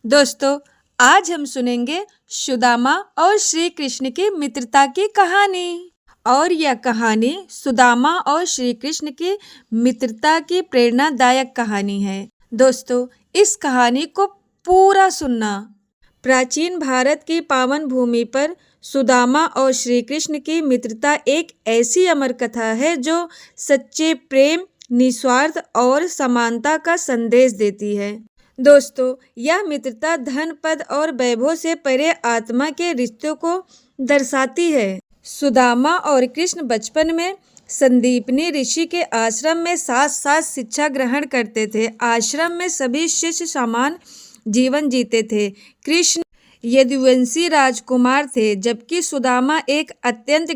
दोस्तों, आज हम सुनेंगे सुदामा और श्री कृष्ण की मित्रता की कहानी। और यह कहानी सुदामा और श्री कृष्ण की मित्रता की प्रेरणादायक कहानी है। दोस्तों, इस कहानी को पूरा सुनना। प्राचीन भारत की पावन भूमि पर सुदामा और श्री कृष्ण की मित्रता एक ऐसी अमर कथा है जो सच्चे प्रेम, निस्वार्थ और समानता का संदेश देती है। दोस्तों, यह मित्रता धन, पद और वैभव से परे आत्मा के रिश्तों को दर्शाती है। सुदामा और कृष्ण बचपन में संदीपनी ऋषि के आश्रम में साथ साथ शिक्षा ग्रहण करते थे। आश्रम में सभी शिष्य समान जीवन जीते थे। कृष्ण यदुवंशी राजकुमार थे, जबकि सुदामा एक अत्यंत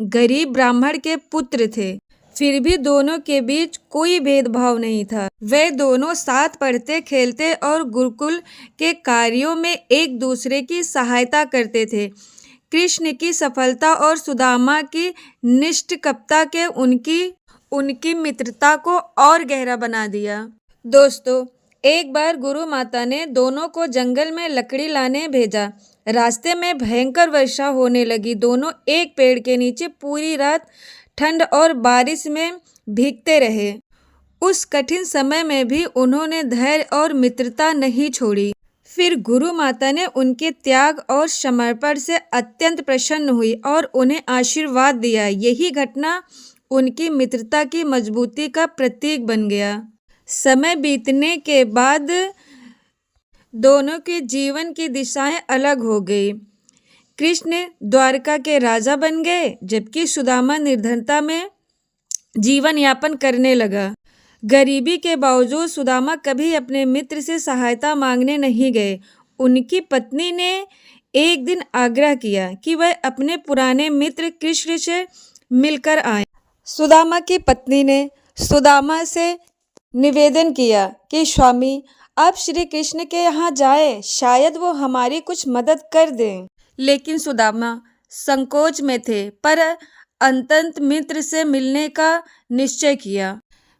गरीब ब्राह्मण के पुत्र थे। फिर भी दोनों के बीच कोई भेदभाव नहीं था। वे दोनों साथ पढ़ते, खेलते और गुरुकुल के कार्यों में एक दूसरे की सहायता करते थे। कृष्ण की सफलता और सुदामा की निष्ठुरता के उनकी मित्रता को और गहरा बना दिया। दोस्तों, एक बार गुरु माता ने दोनों को जंगल में लकड़ी लाने भेजा। रास्ते में भयंकर वर्षा होने लगी। दोनों एक पेड़ के नीचे पूरी रात ठंड और बारिश में भीगते रहे। उस कठिन समय में भी उन्होंने धैर्य और मित्रता नहीं छोड़ी। फिर गुरु माता ने उनके त्याग और समर्पण से अत्यंत प्रसन्न हुई और उन्हें आशीर्वाद दिया। यही घटना उनकी मित्रता की मजबूती का प्रतीक बन गया। समय बीतने के बाद दोनों के जीवन की दिशाएं अलग हो गई। कृष्ण द्वारका के राजा बन गए, जबकि सुदामा निर्धनता में जीवन यापन करने लगा। गरीबी के बावजूद सुदामा कभी अपने मित्र से सहायता मांगने नहीं गए। उनकी पत्नी ने एक दिन आग्रह किया कि वह अपने पुराने मित्र कृष्ण से मिलकर आए। सुदामा की पत्नी ने सुदामा से निवेदन किया कि स्वामी, आप श्री कृष्ण के यहाँ जाएं, शायद वो हमारी कुछ मदद कर दें। लेकिन सुदामा संकोच में थे, पर अंततः मित्र से मिलने का निश्चय किया।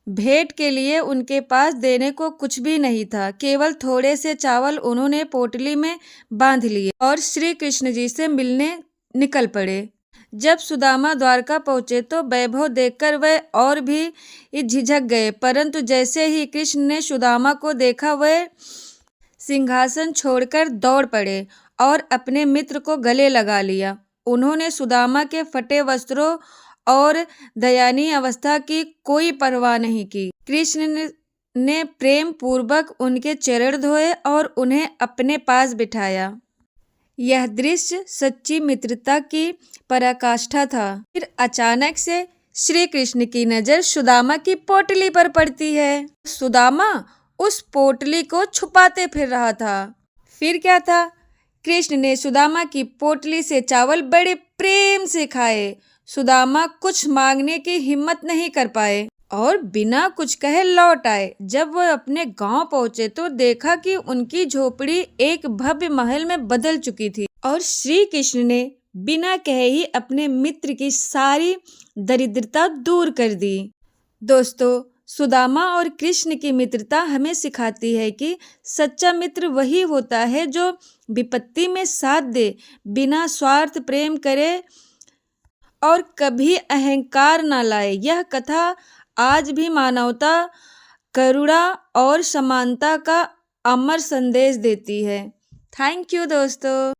भेंट के लिए उनके पास देने को कुछ भी नहीं था। केवल थोड़े से चावल उन्होंने पोटली में बांध लिए और श्री कृष्ण जी से मिलने निकल पड़े। जब सुदामा द्वारका पहुंचे तो वैभव देखकर वह और भी झिझक गए, परंतु जैसे ही कृष्ण ने सुदामा को देखा, वह सिंहासन छोड़कर दौड़ पड़े और अपने मित्र को गले लगा लिया। उन्होंने सुदामा के फटे वस्त्रों और दयनीय अवस्था की कोई परवाह नहीं की। कृष्ण ने प्रेम पूर्वक उनके चरण धोए और उन्हें अपने पास बिठाया। यह दृश्य सच्ची मित्रता की पराकाष्ठा था। फिर अचानक से श्री कृष्ण की नजर सुदामा की पोटली पर पड़ती है। सुदामा उस पोटली को छुपाते फिर रहा था। फिर क्या था? कृष्ण ने सुदामा की पोटली से चावल बड़े प्रेम से खाए। सुदामा कुछ मांगने की हिम्मत नहीं कर पाए और बिना कुछ कहे लौट आए। जब वह अपने गांव पहुंचे तो देखा कि उनकी झोपड़ी एक भव्य महल में बदल चुकी थी और श्री कृष्ण ने बिना कहे ही अपने मित्र की सारी दरिद्रता दूर कर दी। दोस्तों, सुदामा और कृष्ण की मित्रता हमें सिखाती है कि सच्चा मित्र वही होता है जो विपत्ति में साथ दे, बिना स्वार्थ प्रेम करे और कभी अहंकार न लाए। यह कथा आज भी मानवता, करुणा और समानता का अमर संदेश देती है। थैंक यू दोस्तों।